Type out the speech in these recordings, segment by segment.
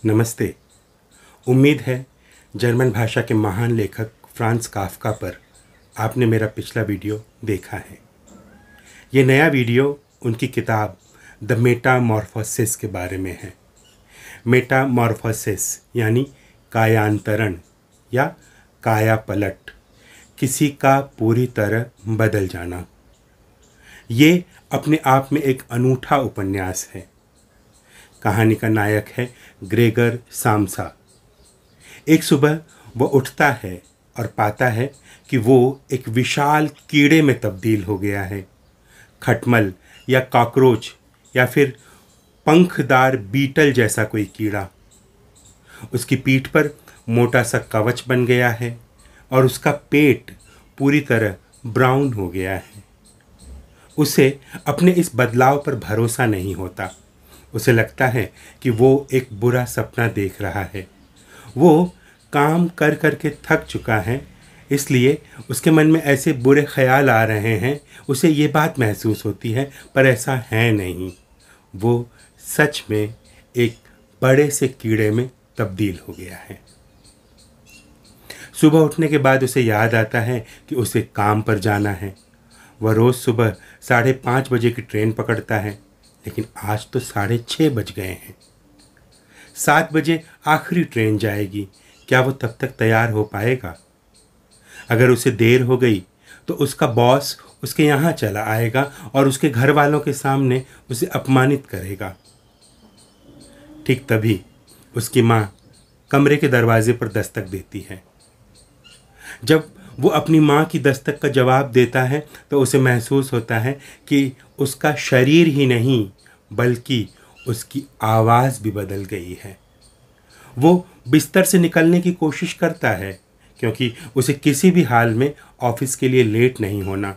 नमस्ते। उम्मीद है जर्मन भाषा के महान लेखक फ्रांज काफ्का पर आपने मेरा पिछला वीडियो देखा है। ये नया वीडियो उनकी किताब द मेटामॉर्फोसिस के बारे में है। मेटामॉर्फोसिस यानी कायांतरण या काया पलट, किसी का पूरी तरह बदल जाना। ये अपने आप में एक अनूठा उपन्यास है। कहानी का नायक है ग्रेगर सामसा। एक सुबह वो उठता है और पाता है कि वो एक विशाल कीड़े में तब्दील हो गया है। खटमल या कॉकरोच या फिर पंखदार बीटल जैसा कोई कीड़ा। उसकी पीठ पर मोटा सा कवच बन गया है और उसका पेट पूरी तरह ब्राउन हो गया है। उसे अपने इस बदलाव पर भरोसा नहीं होता। उसे लगता है कि वो एक बुरा सपना देख रहा है। वो काम कर कर के थक चुका है, इसलिए उसके मन में ऐसे बुरे ख्याल आ रहे हैं। उसे ये बात महसूस होती है, पर ऐसा है नहीं। वो सच में एक बड़े से कीड़े में तब्दील हो गया है। सुबह उठने के बाद उसे याद आता है कि उसे काम पर जाना है। वह रोज़ सुबह 5:30 बजे की ट्रेन पकड़ता है, लेकिन आज तो 6:30 बज गए हैं। 7 बजे आखिरी ट्रेन जाएगी। क्या वो तब तक तैयार हो पाएगा? अगर उसे देर हो गई तो उसका बॉस उसके यहाँ चला आएगा और उसके घर वालों के सामने उसे अपमानित करेगा। ठीक तभी उसकी माँ कमरे के दरवाजे पर दस्तक देती है। जब वो अपनी माँ की दस्तक का जवाब देता है तो उसे महसूस होता है कि उसका शरीर ही नहीं बल्कि उसकी आवाज़ भी बदल गई है। वो बिस्तर से निकलने की कोशिश करता है, क्योंकि उसे किसी भी हाल में ऑफिस के लिए लेट नहीं होना।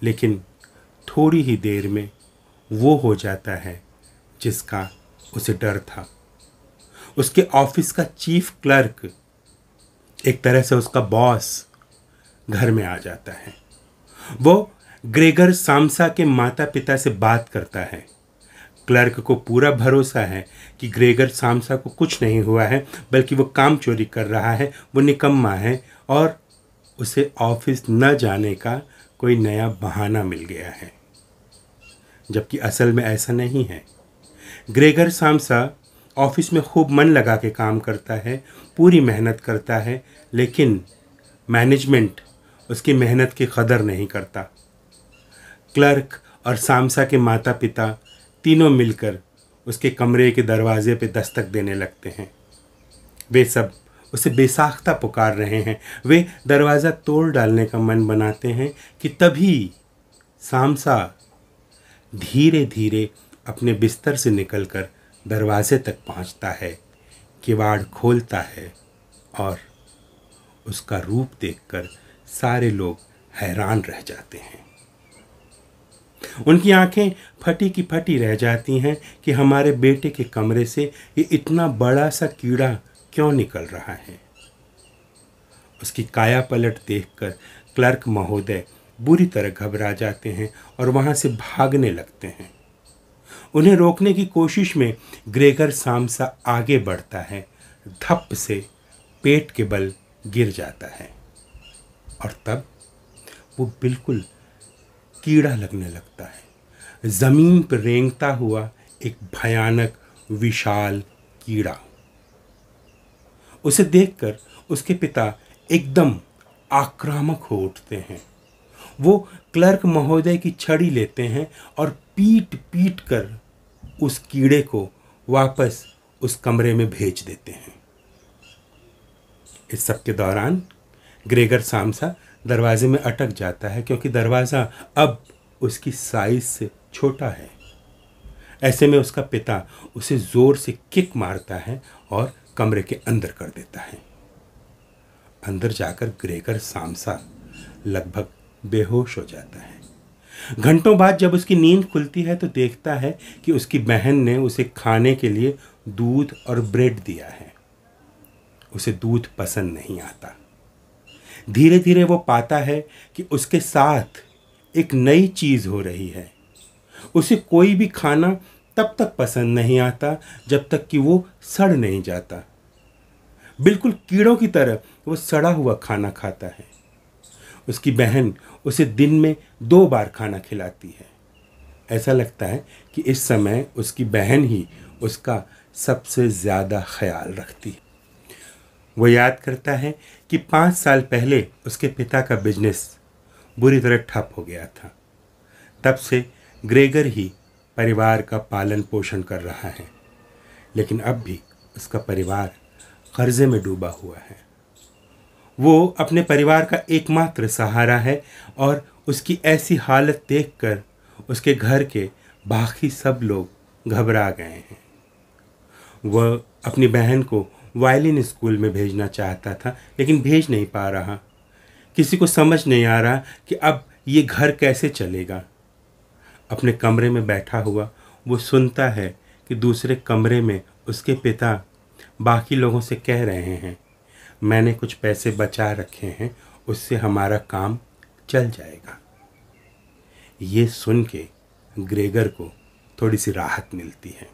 लेकिन थोड़ी ही देर में वो हो जाता है जिसका उसे डर था। उसके ऑफिस का चीफ क्लर्क, एक तरह से उसका बॉस, घर में आ जाता है। वो ग्रेगर सामसा के माता पिता से बात करता है। क्लर्क को पूरा भरोसा है कि ग्रेगर सामसा को कुछ नहीं हुआ है, बल्कि वो काम चोरी कर रहा है, वो निकम्मा है और उसे ऑफिस न जाने का कोई नया बहाना मिल गया है। जबकि असल में ऐसा नहीं है। ग्रेगर सामसा ऑफिस में खूब मन लगा के काम करता है, पूरी मेहनत करता है, लेकिन मैनेजमेंट उसकी मेहनत की कदर नहीं करता। क्लर्क और सामसा के माता पिता तीनों मिलकर उसके कमरे के दरवाजे पे दस्तक देने लगते हैं। वे सब उसे बेसाख्ता पुकार रहे हैं। वे दरवाज़ा तोड़ डालने का मन बनाते हैं कि तभी सामसा धीरे धीरे अपने बिस्तर से निकलकर दरवाजे तक पहुंचता है, किवाड़ खोलता है और उसका रूप देखकर सारे लोग हैरान रह जाते हैं। उनकी आंखें फटी की फटी रह जाती हैं कि हमारे बेटे के कमरे से ये इतना बड़ा सा कीड़ा क्यों निकल रहा है। उसकी काया पलट देखकर क्लर्क महोदय बुरी तरह घबरा जाते हैं और वहां से भागने लगते हैं। उन्हें रोकने की कोशिश में ग्रेगर सामसा आगे बढ़ता है, धप से पेट के बल गिर जाता है और तब वो बिल्कुल कीड़ा लगने लगता है। जमीन पर रेंगता हुआ एक भयानक विशाल कीड़ा। उसे देखकर उसके पिता एकदम आक्रामक हो उठते हैं। वो क्लर्क महोदय की छड़ी लेते हैं और पीट पीट कर उस कीड़े को वापस उस कमरे में भेज देते हैं। इस सब के दौरान ग्रेगर सामसा दरवाजे में अटक जाता है, क्योंकि दरवाज़ा अब उसकी साइज से छोटा है। ऐसे में उसका पिता उसे ज़ोर से किक मारता है और कमरे के अंदर कर देता है। अंदर जाकर ग्रेगर सामसा लगभग बेहोश हो जाता है। घंटों बाद जब उसकी नींद खुलती है तो देखता है कि उसकी बहन ने उसे खाने के लिए दूध और ब्रेड दिया है। उसे दूध पसंद नहीं आता। धीरे धीरे वो पाता है कि उसके साथ एक नई चीज़ हो रही है। उसे कोई भी खाना तब तक पसंद नहीं आता जब तक कि वो सड़ नहीं जाता। बिल्कुल कीड़ों की तरह वो सड़ा हुआ खाना खाता है। उसकी बहन उसे दिन में 2 बार खाना खिलाती है। ऐसा लगता है कि इस समय उसकी बहन ही उसका सबसे ज़्यादा ख्याल रखती है। वो याद करता है कि 5 साल पहले उसके पिता का बिजनेस बुरी तरह ठप हो गया था। तब से ग्रेगर ही परिवार का पालन पोषण कर रहा है, लेकिन अब भी उसका परिवार कर्जे में डूबा हुआ है। वो अपने परिवार का एकमात्र सहारा है और उसकी ऐसी हालत देखकर उसके घर के बाकी सब लोग घबरा गए हैं। वह अपनी बहन को वायलिन स्कूल में भेजना चाहता था, लेकिन भेज नहीं पा रहा। किसी को समझ नहीं आ रहा कि अब ये घर कैसे चलेगा। अपने कमरे में बैठा हुआ वो सुनता है कि दूसरे कमरे में उसके पिता बाकी लोगों से कह रहे हैं, मैंने कुछ पैसे बचा रखे हैं, उससे हमारा काम चल जाएगा। ये सुन के ग्रेगर को थोड़ी सी राहत मिलती है।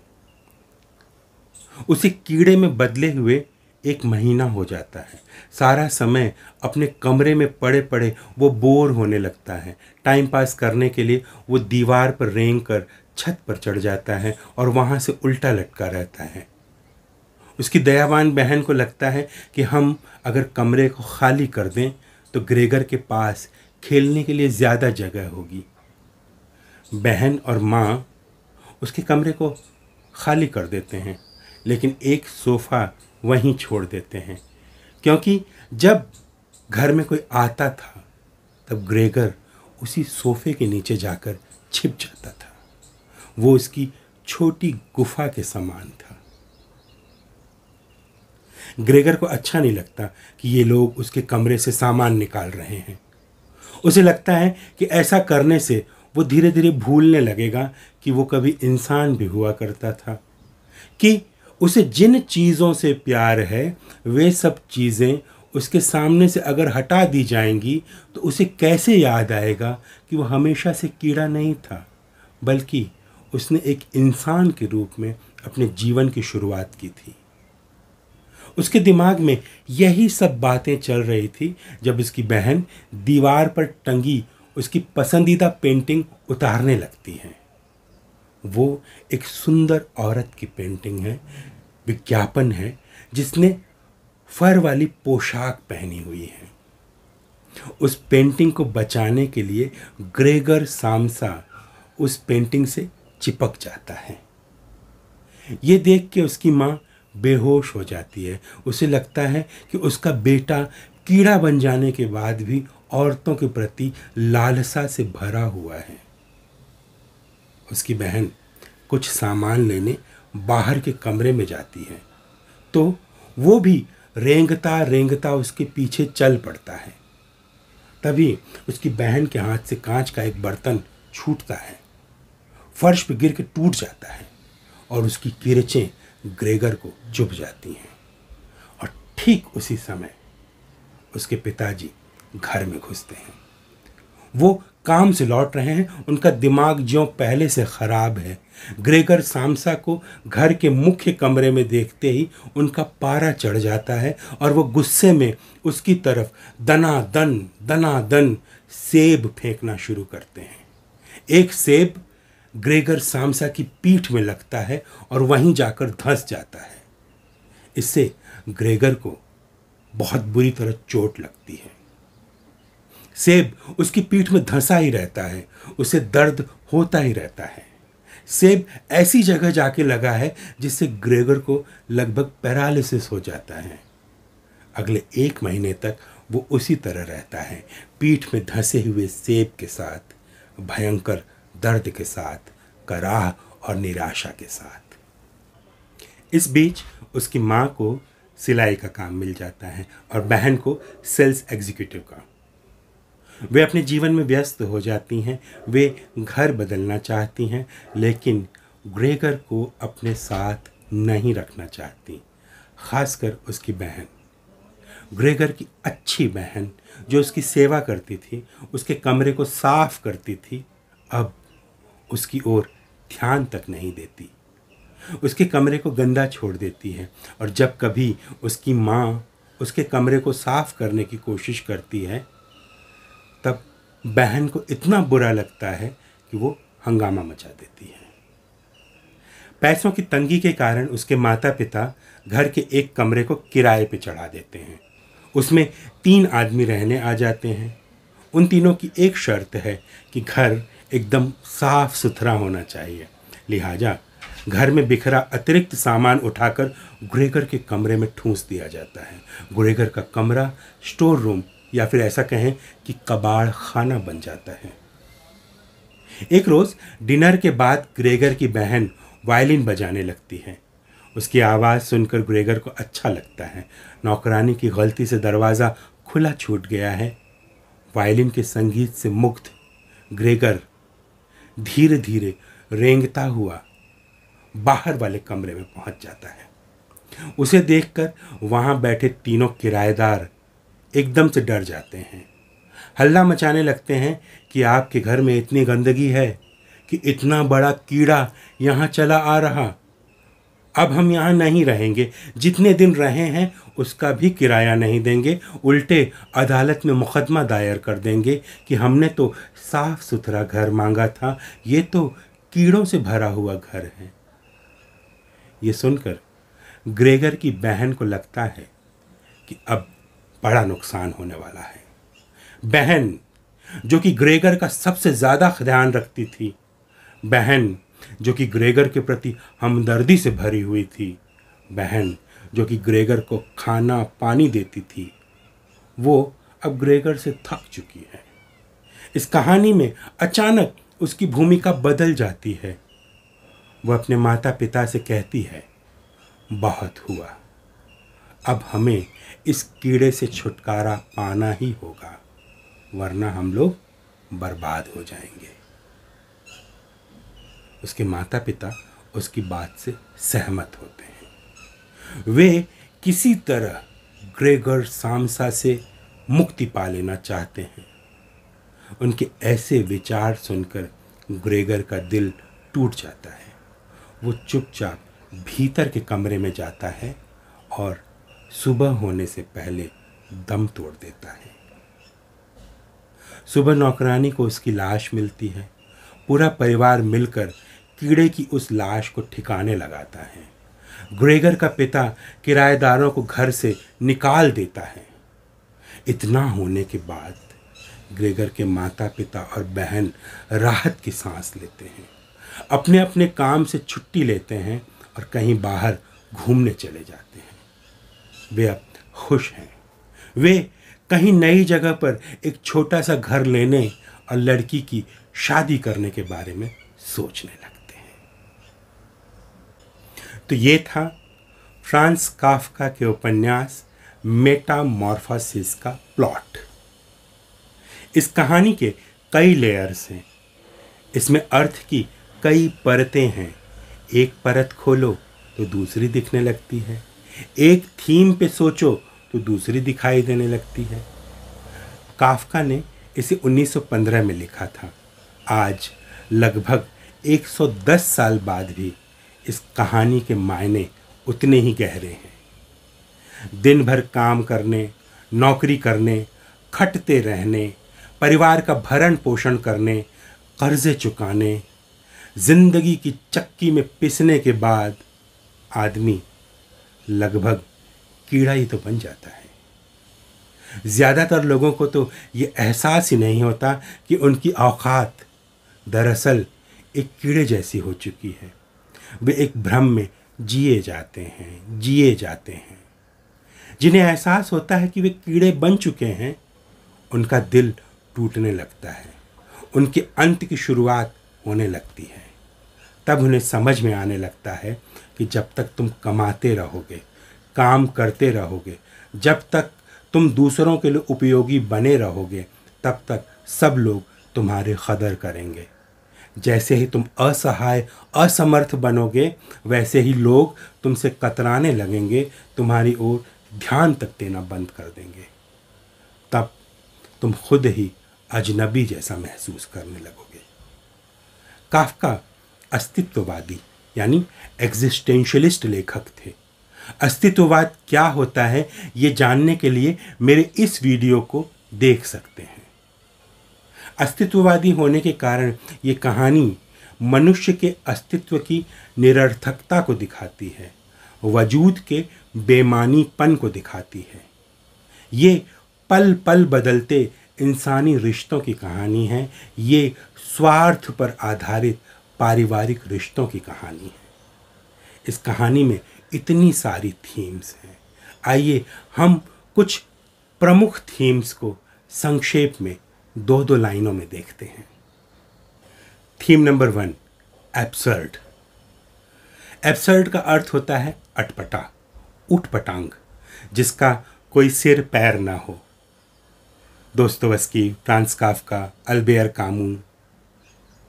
उसे कीड़े में बदले हुए 1 महीना हो जाता है। सारा समय अपने कमरे में पड़े पड़े वो बोर होने लगता है। टाइम पास करने के लिए वो दीवार पर रेंग कर छत पर चढ़ जाता है और वहाँ से उल्टा लटका रहता है। उसकी दयावान बहन को लगता है कि हम अगर कमरे को खाली कर दें तो ग्रेगर के पास खेलने के लिए ज़्यादा जगह होगी। बहन और माँ उसके कमरे को खाली कर देते हैं, लेकिन एक सोफ़ा वहीं छोड़ देते हैं, क्योंकि जब घर में कोई आता था तब ग्रेगर उसी सोफ़े के नीचे जाकर छिप जाता था। वो उसकी छोटी गुफा के समान था। ग्रेगर को अच्छा नहीं लगता कि ये लोग उसके कमरे से सामान निकाल रहे हैं। उसे लगता है कि ऐसा करने से वो धीरे धीरे भूलने लगेगा कि वो कभी इंसान भी हुआ करता था, कि उसे जिन चीज़ों से प्यार है वे सब चीज़ें उसके सामने से अगर हटा दी जाएंगी तो उसे कैसे याद आएगा कि वो हमेशा से कीड़ा नहीं था, बल्कि उसने एक इंसान के रूप में अपने जीवन की शुरुआत की थी। उसके दिमाग में यही सब बातें चल रही थी जब उसकी बहन दीवार पर टंगी उसकी पसंदीदा पेंटिंग उतारने लगती है। वो एक सुंदर औरत की पेंटिंग है, विज्ञापन है, जिसने फर वाली पोशाक पहनी हुई है। उस पेंटिंग को बचाने के लिए ग्रेगर सामसा उस पेंटिंग से चिपक जाता है। ये देख के उसकी माँ बेहोश हो जाती है। उसे लगता है कि उसका बेटा कीड़ा बन जाने के बाद भी औरतों के प्रति लालसा से भरा हुआ है। उसकी बहन कुछ सामान लेने बाहर के कमरे में जाती है तो वो भी रेंगता रेंगता उसके पीछे चल पड़ता है। तभी उसकी बहन के हाथ से कांच का एक बर्तन छूटता है, फर्श पर गिर के टूट जाता है और उसकी किरचें ग्रेगर को चुभ जाती हैं। और ठीक उसी समय उसके पिताजी घर में घुसते हैं। वो काम से लौट रहे हैं, उनका दिमाग ज्यों पहले से खराब है। ग्रेगर सामसा को घर के मुख्य कमरे में देखते ही उनका पारा चढ़ जाता है और वो गुस्से में उसकी तरफ दनादन सेब फेंकना शुरू करते हैं। एक सेब ग्रेगर सामसा की पीठ में लगता है और वहीं जाकर धंस जाता है। इससे ग्रेगर को बहुत बुरी तरह चोट लगती है। सेब उसकी पीठ में धंसा ही रहता है, उसे दर्द होता ही रहता है। सेब ऐसी जगह जाके लगा है जिससे ग्रेगर को लगभग पैरालिसिस हो जाता है। अगले 1 महीने तक वो उसी तरह रहता है, पीठ में धंसे हुए सेब के साथ, भयंकर दर्द के साथ, कराह और निराशा के साथ। इस बीच उसकी माँ को सिलाई का काम मिल जाता है और बहन को सेल्स एग्जीक्यूटिव का। वे अपने जीवन में व्यस्त हो जाती हैं। वे घर बदलना चाहती हैं, लेकिन ग्रेगर को अपने साथ नहीं रखना चाहती, खासकर उसकी बहन। ग्रेगर की अच्छी बहन जो उसकी सेवा करती थी, उसके कमरे को साफ करती थी, अब उसकी ओर ध्यान तक नहीं देती। उसके कमरे को गंदा छोड़ देती है और जब कभी उसकी माँ उसके कमरे को साफ करने की कोशिश करती है तब बहन को इतना बुरा लगता है कि वो हंगामा मचा देती है। पैसों की तंगी के कारण उसके माता पिता घर के एक कमरे को किराए पे चढ़ा देते हैं। उसमें 3 आदमी रहने आ जाते हैं। उन तीनों की एक शर्त है कि घर एकदम साफ सुथरा होना चाहिए। लिहाजा घर में बिखरा अतिरिक्त सामान उठाकर ग्रेगर के कमरे में ठूंस दिया जाता है। ग्रेगर का कमरा स्टोर रूम या फिर ऐसा कहें कि कबाड़ खाना बन जाता है। एक रोज डिनर के बाद ग्रेगर की बहन वायलिन बजाने लगती है। उसकी आवाज़ सुनकर ग्रेगर को अच्छा लगता है। नौकरानी की गलती से दरवाज़ा खुला छूट गया है। वायलिन के संगीत से मुग्ध ग्रेगर धीरे धीरे रेंगता हुआ बाहर वाले कमरे में पहुंच जाता है। उसे देखकर वहां बैठे तीनों किराएदार एकदम से डर जाते हैं। हल्ला मचाने लगते हैं कि आपके घर में इतनी गंदगी है कि इतना बड़ा कीड़ा यहाँ चला आ रहा। अब हम यहाँ नहीं रहेंगे। जितने दिन रहे हैं उसका भी किराया नहीं देंगे। उल्टे अदालत में मुकदमा दायर कर देंगे कि हमने तो साफ सुथरा घर मांगा था, ये तो कीड़ों से भरा हुआ घर है। ये सुनकर ग्रेगर की बहन को लगता है कि अब बड़ा नुकसान होने वाला है। बहन जो कि ग्रेगर का सबसे ज़्यादा ध्यान रखती थी, बहन जो कि ग्रेगर के प्रति हमदर्दी से भरी हुई थी, बहन जो कि ग्रेगर को खाना पानी देती थी, वो अब ग्रेगर से थक चुकी है। इस कहानी में अचानक उसकी भूमिका बदल जाती है। वह अपने माता पिता से कहती है, बहुत हुआ, अब हमें इस कीड़े से छुटकारा पाना ही होगा, वरना हम लोग बर्बाद हो जाएंगे। उसके माता पिता उसकी बात से सहमत होते हैं। वे किसी तरह ग्रेगर सामसा से मुक्ति पा लेना चाहते हैं। उनके ऐसे विचार सुनकर ग्रेगर का दिल टूट जाता है। वो चुपचाप भीतर के कमरे में जाता है और सुबह होने से पहले दम तोड़ देता है। सुबह नौकरानी को उसकी लाश मिलती है। पूरा परिवार मिलकर कीड़े की उस लाश को ठिकाने लगाता है। ग्रेगर का पिता किराएदारों को घर से निकाल देता है। इतना होने के बाद ग्रेगर के माता पिता और बहन राहत की सांस लेते हैं, अपने अपने काम से छुट्टी लेते हैं और कहीं बाहर घूमने चले जाते हैं। वे अब खुश हैं। वे कहीं नई जगह पर एक छोटा सा घर लेने और लड़की की शादी करने के बारे में सोचने लगते हैं। तो ये था फ्रांस काफ्का के उपन्यास मेटामॉर्फोसिस का प्लॉट। इस कहानी के कई लेयर्स हैं। इसमें अर्थ की कई परतें हैं। एक परत खोलो तो दूसरी दिखने लगती है। एक थीम पे सोचो तो दूसरी दिखाई देने लगती है। काफ्का ने इसे 1915 में लिखा था। आज लगभग 110 साल बाद भी इस कहानी के मायने उतने ही गहरे हैं। दिन भर काम करने, नौकरी करने, खटते रहने, परिवार का भरण पोषण करने, कर्जे चुकाने, जिंदगी की चक्की में पिसने के बाद आदमी लगभग कीड़ा ही तो बन जाता है। ज़्यादातर लोगों को तो ये एहसास ही नहीं होता कि उनकी औकात दरअसल एक कीड़े जैसी हो चुकी है। वे एक भ्रम में जिए जाते हैं। जिन्हें एहसास होता है कि वे कीड़े बन चुके हैं, उनका दिल टूटने लगता है। उनके अंत की शुरुआत होने लगती है। तब उन्हें समझ में आने लगता है कि जब तक तुम कमाते रहोगे, काम करते रहोगे, जब तक तुम दूसरों के लिए उपयोगी बने रहोगे, तब तक सब लोग तुम्हारी कदर करेंगे। जैसे ही तुम असहाय, असमर्थ बनोगे, वैसे ही लोग तुमसे कतराने लगेंगे, तुम्हारी ओर ध्यान तक देना बंद कर देंगे। तब तुम खुद ही अजनबी जैसा महसूस करने लगोगे। काफ्का अस्तित्ववादी यानी एग्जिस्टेंशियलिस्ट लेखक थे। अस्तित्ववाद क्या होता है ये जानने के लिए मेरे इस वीडियो को देख सकते हैं। अस्तित्ववादी होने के कारण ये कहानी मनुष्य के अस्तित्व की निरर्थकता को दिखाती है, वजूद के बेमानीपन को दिखाती है। ये पल पल बदलते इंसानी रिश्तों की कहानी है। ये स्वार्थ पर आधारित पारिवारिक रिश्तों की कहानी है। इस कहानी में इतनी सारी थीम्स हैं। आइए हम कुछ प्रमुख थीम्स को संक्षेप में दो दो लाइनों में देखते हैं। Theme number 1, absurd. एब्सर्ड का अर्थ होता है अटपटा, उटपटांग, जिसका कोई सिर पैर ना हो। दोस्तोयेवस्की, फ्रांज काफ्का, अल्बेयर कामू,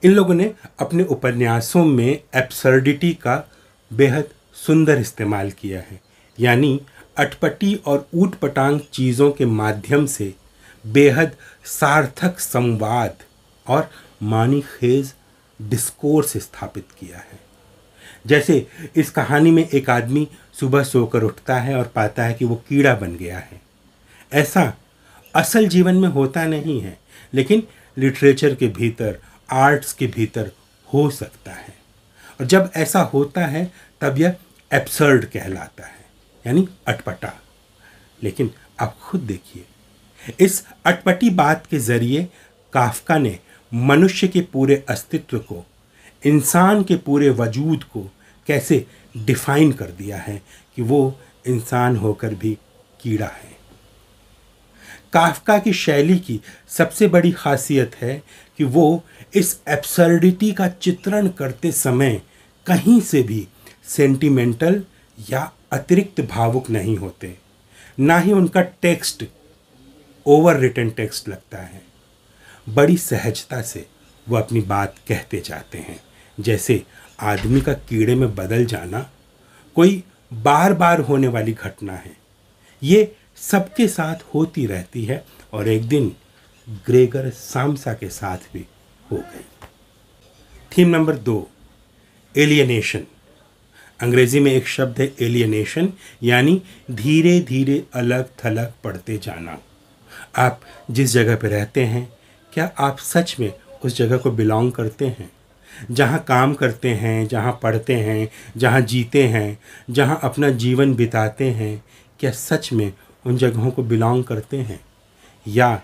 इन लोगों ने अपने उपन्यासों में एब्सर्डिटी का बेहद सुंदर इस्तेमाल किया है। यानी अटपटी और ऊटपटांग चीज़ों के माध्यम से बेहद सार्थक संवाद और मानीखेज डिस्कोर्स स्थापित किया है। जैसे इस कहानी में एक आदमी सुबह सोकर उठता है और पाता है कि वो कीड़ा बन गया है। ऐसा असल जीवन में होता नहीं है, लेकिन लिटरेचर के भीतर, आर्ट्स के भीतर हो सकता है। और जब ऐसा होता है तब यह एब्सर्ड कहलाता है, यानी अटपटा। लेकिन आप खुद देखिए, इस अटपटी बात के जरिए काफ्का ने मनुष्य के पूरे अस्तित्व को, इंसान के पूरे वजूद को कैसे डिफाइन कर दिया है कि वो इंसान होकर भी कीड़ा है। काफ्का की शैली की सबसे बड़ी खासियत है कि वो इस एब्सर्डिटी का चित्रण करते समय कहीं से भी सेंटिमेंटल या अतिरिक्त भावुक नहीं होते। ना ही उनका टेक्स्ट ओवर रिटन टेक्स्ट लगता है। बड़ी सहजता से वो अपनी बात कहते जाते हैं। जैसे आदमी का कीड़े में बदल जाना कोई बार बार होने वाली घटना है। ये सबके साथ होती रहती है और एक दिन ग्रेगर साम्सा के साथ भी हो गई। Theme number 2, alienation. अंग्रेजी में एक शब्द है एलियनेशन, यानी धीरे धीरे अलग थलग पड़ते जाना। आप जिस जगह पर रहते हैं, क्या आप सच में उस जगह को बिलोंग करते हैं? जहाँ काम करते हैं, जहाँ पढ़ते हैं, जहाँ जीते हैं, जहाँ अपना जीवन बिताते हैं, क्या सच में उन जगहों को बिलोंग करते हैं? या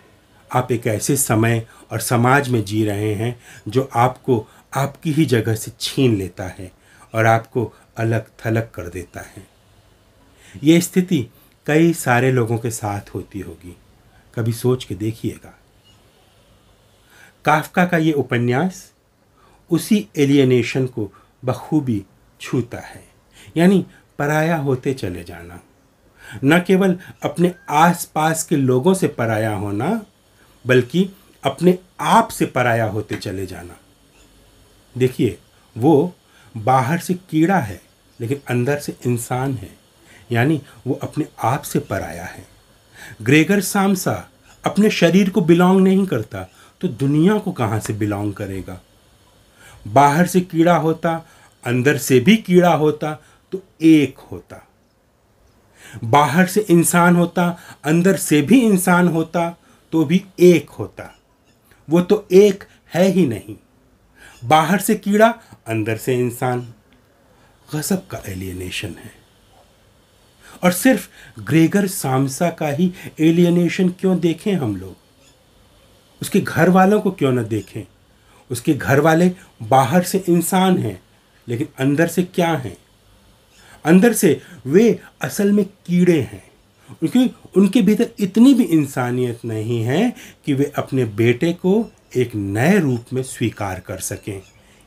आप एक ऐसे समय और समाज में जी रहे हैं जो आपको आपकी ही जगह से छीन लेता है और आपको अलग थलग कर देता है? ये स्थिति कई सारे लोगों के साथ होती होगी। कभी सोच के देखिएगा। काफ्का का ये उपन्यास उसी एलियनेशन को बखूबी छूता है, यानी पराया होते चले जाना। न केवल अपने आसपास के लोगों से पराया होना, बल्कि अपने आप से पराया होते चले जाना। देखिए, वो बाहर से कीड़ा है लेकिन अंदर से इंसान है, यानी वो अपने आप से पराया है। ग्रेगर साम्सा अपने शरीर को बिलोंग नहीं करता तो दुनिया को कहाँ से बिलोंग करेगा? बाहर से कीड़ा होता, अंदर से भी कीड़ा होता तो एक होता। बाहर से इंसान होता, अंदर से भी इंसान होता तो भी एक होता। वो तो एक है ही नहीं। बाहर से कीड़ा, अंदर से इंसान। गजब का एलियनेशन है। और सिर्फ ग्रेगर साम्सा का ही एलियनेशन क्यों देखें हम लोग? उसके घर वालों को क्यों न देखें? उसके घर वाले बाहर से इंसान हैं, लेकिन अंदर से क्या हैं? अंदर से वे असल में कीड़े हैं, क्योंकि उनके भीतर इतनी भी इंसानियत नहीं है कि वे अपने बेटे को एक नए रूप में स्वीकार कर सकें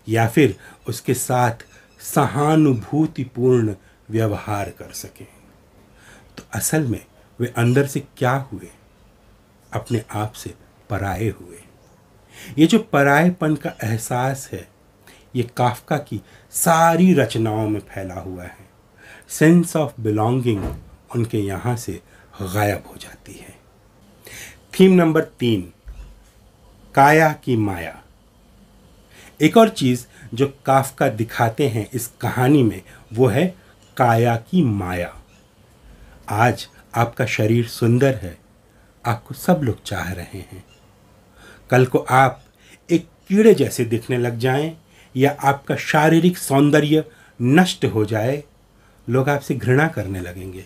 या फिर उसके साथ सहानुभूतिपूर्ण व्यवहार कर सकें। तो असल में वे अंदर से क्या हुए? अपने आप से पराए हुए। ये जो पराएपन का एहसास है, ये काफ्का की सारी रचनाओं में फैला हुआ है। सेंस ऑफ बिलोंगिंग उनके यहाँ से गायब हो जाती है। थीम नंबर 3, काया की माया। एक और चीज़ जो काफ्का दिखाते हैं इस कहानी में वो है काया की माया। आज आपका शरीर सुंदर है, आपको सब लोग चाह रहे हैं। कल को आप एक कीड़े जैसे दिखने लग जाएं या आपका शारीरिक सौंदर्य नष्ट हो जाए, लोग आपसे घृणा करने लगेंगे।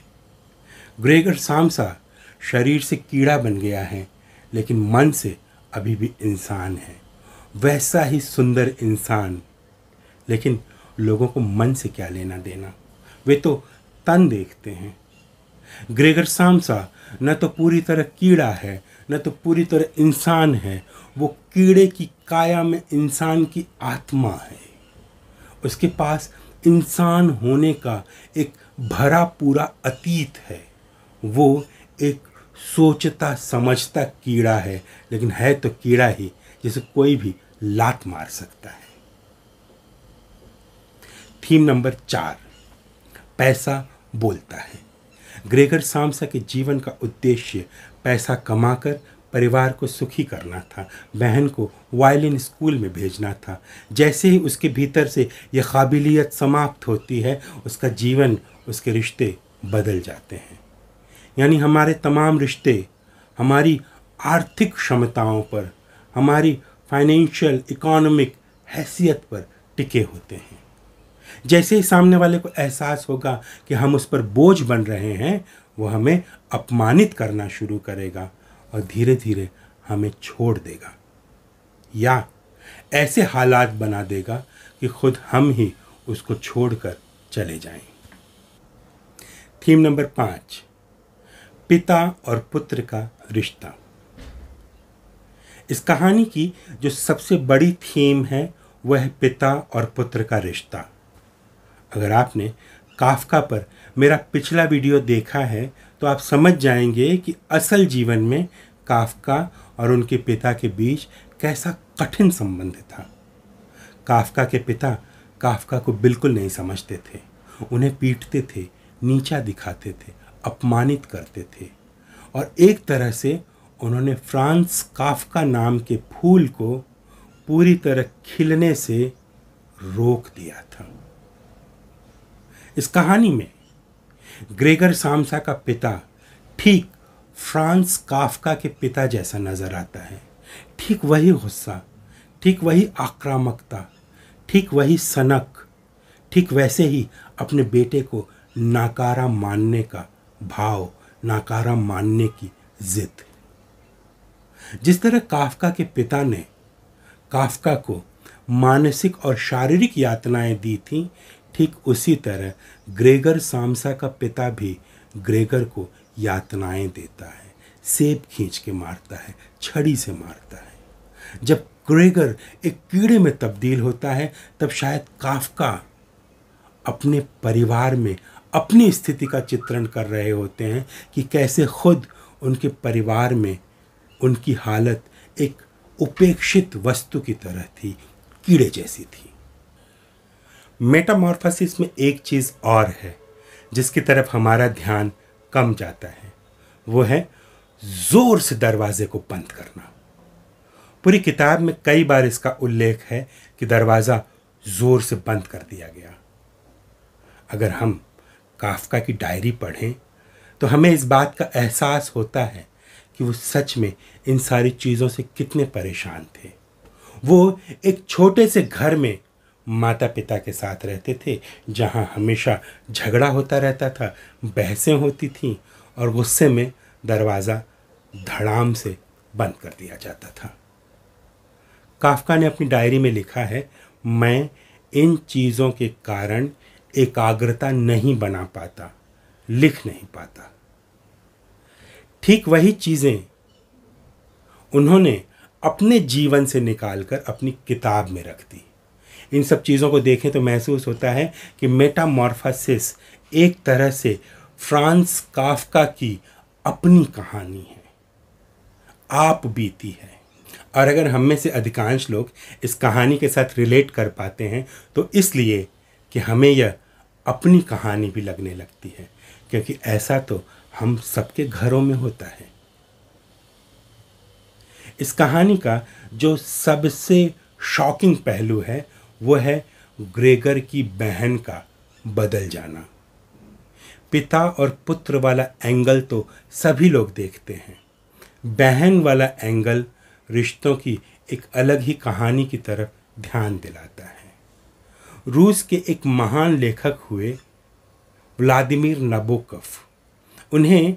ग्रेगर सामसा शरीर से कीड़ा बन गया है, लेकिन मन से अभी भी इंसान है, वैसा ही सुंदर इंसान। लेकिन लोगों को मन से क्या लेना देना, वे तो तन देखते हैं। ग्रेगर सामसा न तो पूरी तरह कीड़ा है, न तो पूरी तरह इंसान है। वो कीड़े की काया में इंसान की आत्मा है। उसके पास इंसान होने का एक भरा पूरा अतीत है। वो एक सोचता समझता कीड़ा है, लेकिन है तो कीड़ा ही जिसे कोई भी लात मार सकता है। थीम नंबर 4, पैसा बोलता है। ग्रेगर सामसा के जीवन का उद्देश्य पैसा कमाकर परिवार को सुखी करना था, बहन को वायलिन स्कूल में भेजना था। जैसे ही उसके भीतर से यह काबिलियत समाप्त होती है, उसका जीवन, उसके रिश्ते बदल जाते हैं। यानी हमारे तमाम रिश्ते हमारी आर्थिक क्षमताओं पर, हमारी फाइनेंशियल इकोनॉमिक हैसियत पर टिके होते हैं। जैसे ही सामने वाले को एहसास होगा कि हम उस पर बोझ बन रहे हैं, वो हमें अपमानित करना शुरू करेगा और धीरे धीरे हमें छोड़ देगा या ऐसे हालात बना देगा कि खुद हम ही उसको छोड़कर चले जाएं। थीम नंबर 5, पिता और पुत्र का रिश्ता। इस कहानी की जो सबसे बड़ी थीम है वह है पिता और पुत्र का रिश्ता। अगर आपने काफ्का पर मेरा पिछला वीडियो देखा है तो आप समझ जाएंगे कि असल जीवन में काफ्का और उनके पिता के बीच कैसा कठिन संबंध था। काफ्का के पिता काफ्का को बिल्कुल नहीं समझते थे, उन्हें पीटते थे, नीचा दिखाते थे, अपमानित करते थे और एक तरह से उन्होंने फ्रांस काफ्का नाम के फूल को पूरी तरह खिलने से रोक दिया था। इस कहानी में ग्रेगर सामसा का पिता ठीक फ्रांस काफ्का के पिता जैसा नजर आता है। ठीक वही गुस्सा, ठीक वही आक्रामकता, ठीक वही सनक, ठीक वैसे ही अपने बेटे को नाकारा मानने का भाव, नाकारा मानने की जिद। जिस तरह काफ्का के पिता ने काफ्का को मानसिक और शारीरिक यातनाएं दी थी, ठीक उसी तरह ग्रेगर सामसा का पिता भी ग्रेगर को यातनाएं देता है, सेब खींच के मारता है, छड़ी से मारता है। जब ग्रेगर एक कीड़े में तब्दील होता है, तब शायद काफ्का अपने परिवार में अपनी स्थिति का चित्रण कर रहे होते हैं कि कैसे खुद उनके परिवार में उनकी हालत एक उपेक्षित वस्तु की तरह थी, कीड़े जैसी थी। मेटामॉर्फोसिस में एक चीज़ और है जिसकी तरफ हमारा ध्यान कम जाता है, वो है जोर से दरवाजे को बंद करना। पूरी किताब में कई बार इसका उल्लेख है कि दरवाज़ा जोर से बंद कर दिया गया। अगर हम काफ्का की डायरी पढ़ें तो हमें इस बात का एहसास होता है कि वो सच में इन सारी चीज़ों से कितने परेशान थे। वो एक छोटे से घर में माता पिता के साथ रहते थे, जहाँ हमेशा झगड़ा होता रहता था, बहसें होती थीं और गुस्से में दरवाज़ा धड़ाम से बंद कर दिया जाता था। काफ्का ने अपनी डायरी में लिखा है, मैं इन चीज़ों के कारण एकाग्रता नहीं बना पाता, लिख नहीं पाता। ठीक वही चीज़ें उन्होंने अपने जीवन से निकालकर अपनी किताब में रख दी। इन सब चीज़ों को देखें तो महसूस होता है कि मेटामॉर्फोसिस एक तरह से फ्रांस काफ्का की अपनी कहानी है, आप बीती है। और अगर हम में से अधिकांश लोग इस कहानी के साथ रिलेट कर पाते हैं तो इसलिए कि हमें यह अपनी कहानी भी लगने लगती है, क्योंकि ऐसा तो हम सबके घरों में होता है। इस कहानी का जो सबसे शॉकिंग पहलू है वो है ग्रेगर की बहन का बदल जाना। पिता और पुत्र वाला एंगल तो सभी लोग देखते हैं, बहन वाला एंगल रिश्तों की एक अलग ही कहानी की तरफ ध्यान दिलाता है। रूस के एक महान लेखक हुए व्लादिमीर नाबोकोव, उन्हें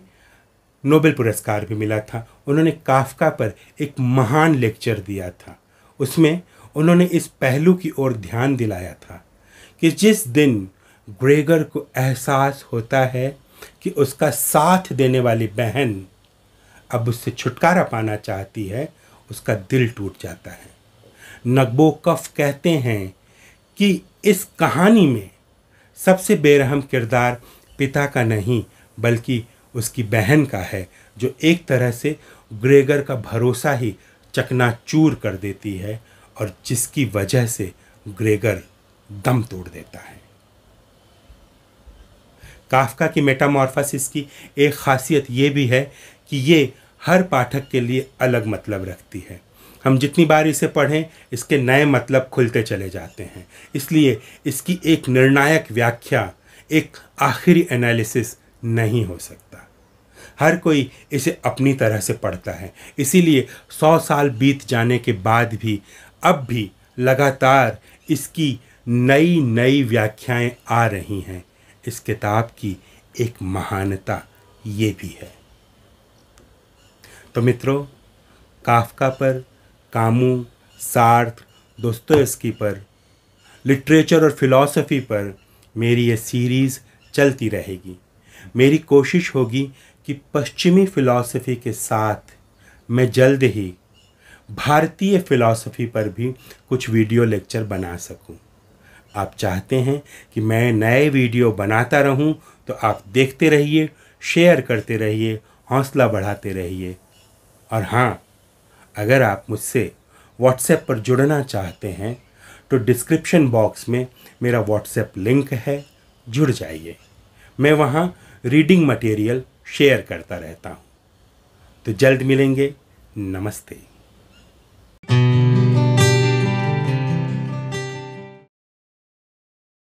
नोबेल पुरस्कार भी मिला था। उन्होंने काफ्का पर एक महान लेक्चर दिया था। उसमें उन्होंने इस पहलू की ओर ध्यान दिलाया था कि जिस दिन ग्रेगर को एहसास होता है कि उसका साथ देने वाली बहन अब उससे छुटकारा पाना चाहती है, उसका दिल टूट जाता है। नबोकोव कहते हैं कि इस कहानी में सबसे बेरहम किरदार पिता का नहीं बल्कि उसकी बहन का है, जो एक तरह से ग्रेगर का भरोसा ही चकनाचूर कर देती है और जिसकी वजह से ग्रेगर दम तोड़ देता है। काफ्का की मेटामॉर्फोसिस की एक खासियत ये भी है कि ये हर पाठक के लिए अलग मतलब रखती है। हम जितनी बार इसे पढ़ें इसके नए मतलब खुलते चले जाते हैं, इसलिए इसकी एक निर्णायक व्याख्या, एक आखिरी एनालिसिस नहीं हो सकता। हर कोई इसे अपनी तरह से पढ़ता है, इसीलिए 100 साल बीत जाने के बाद भी अब भी लगातार इसकी नई नई व्याख्याएं आ रही हैं। इस किताब की एक महानता ये भी है। तो मित्रों, काफ्का पर, कामू, सार्त्र, दोस्तोयेव्स्की पर, लिटरेचर और फिलॉसफी पर मेरी ये सीरीज़ चलती रहेगी। मेरी कोशिश होगी कि पश्चिमी फिलॉसफी के साथ मैं जल्द ही भारतीय फिलॉसफी पर भी कुछ वीडियो लेक्चर बना सकूं। आप चाहते हैं कि मैं नए वीडियो बनाता रहूं, तो आप देखते रहिए, शेयर करते रहिए, हौसला बढ़ाते रहिए। और हाँ, अगर आप मुझसे व्हाट्सएप पर जुड़ना चाहते हैं तो डिस्क्रिप्शन बॉक्स में मेरा व्हाट्सएप लिंक है, जुड़ जाइए। मैं वहाँ रीडिंग मटेरियल शेयर करता रहता हूँ। तो जल्द मिलेंगे। नमस्ते।